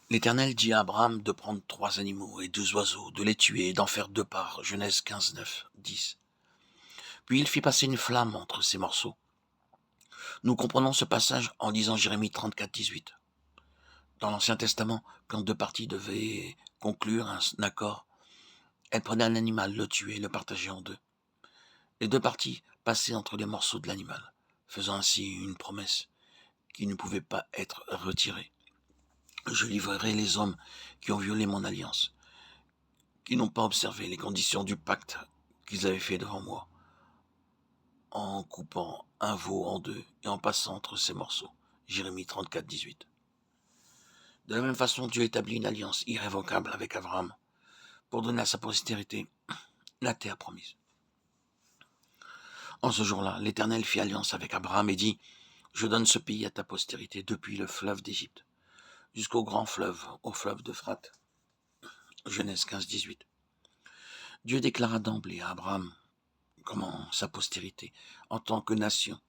L'Éternel dit à Abraham de prendre 3 animaux et 2 oiseaux, de les tuer et d'en faire 2 parts. Genèse 15, 9, 10. Puis il fit passer une flamme entre ces morceaux. Nous comprenons ce passage en lisant Jérémie 34, 18. Dans l'Ancien Testament, quand 2 parties devaient conclure un accord, elles prenaient un animal, le tuaient et le partageaient en 2. Les 2 parties passaient entre les morceaux de l'animal, faisant ainsi une promesse qui ne pouvait pas être retirée. Je livrerai les hommes qui ont violé mon alliance, qui n'ont pas observé les conditions du pacte qu'ils avaient fait devant moi, en coupant un veau en 2 et en passant entre ces morceaux. Jérémie 34, 18. De la même façon, Dieu établit une alliance irrévocable avec Abraham pour donner à sa postérité la terre promise. En ce jour-là, l'Éternel fit alliance avec Abraham et dit : « Je donne ce pays à ta postérité depuis le fleuve d'Égypte jusqu'au grand fleuve, au fleuve d'Euphrate. » Genèse 15, 18. Dieu déclara d'emblée à Abraham comment sa postérité, en tant que nation,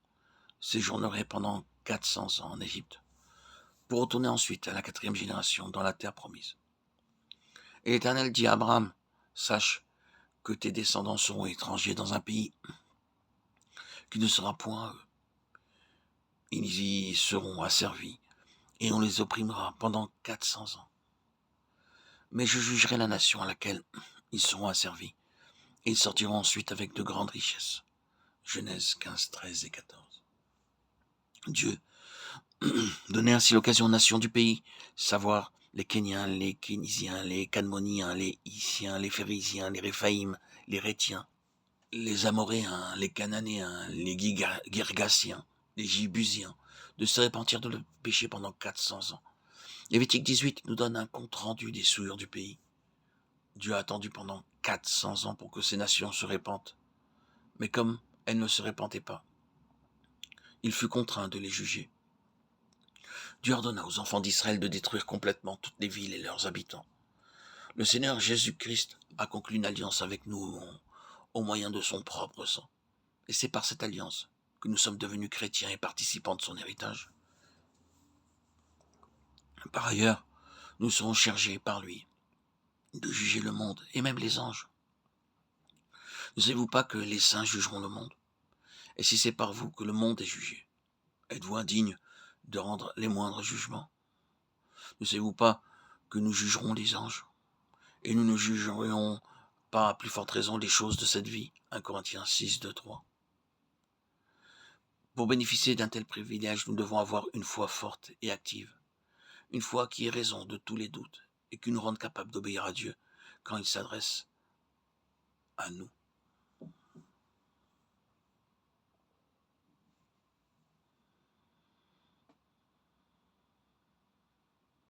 séjournerait pendant 400 ans en Égypte, pour retourner ensuite à la 4e génération dans la terre promise. Et l'Éternel dit à Abraham : « Sache que tes descendants seront étrangers dans un pays qui ne sera point eux. Ils y seront asservis, et on les opprimera pendant 400 ans. Mais je jugerai la nation à laquelle ils seront asservis, et ils sortiront ensuite avec de grandes richesses. » Genèse 15, 13 et 14. Dieu donnait ainsi l'occasion aux nations du pays, savoir les Kéniens, les Kénisiens, les Cadmoniens, les Hissiens, les Phérésiens, les Réphaïm, les Rétiens, les Amoréens, les Cananéens, les Girgasiens, les Jibusiens, de se repentir de le péché pendant 400 ans. Lévitique 18 nous donne un compte-rendu des souillures du pays. Dieu a attendu pendant 400 ans pour que ces nations se répandent. Mais comme elles ne se répandaient pas, il fut contraint de les juger. Dieu ordonna aux enfants d'Israël de détruire complètement toutes les villes et leurs habitants. Le Seigneur Jésus-Christ a conclu une alliance avec nous au moyen de son propre sang. Et c'est par cette alliance que nous sommes devenus chrétiens et participants de son héritage. Par ailleurs, nous serons chargés par lui de juger le monde et même les anges. Ne savez-vous pas que les saints jugeront le monde ? Et si c'est par vous que le monde est jugé, êtes-vous indigne de rendre les moindres jugements ? Ne savez-vous pas que nous jugerons les anges ? Et nous ne jugerions pas à plus forte raison les choses de cette vie. 1 Corinthiens 6, 2, 3. Pour bénéficier d'un tel privilège, nous devons avoir une foi forte et active. Une foi qui ait raison de tous les doutes et qui nous rende capables d'obéir à Dieu quand il s'adresse à nous.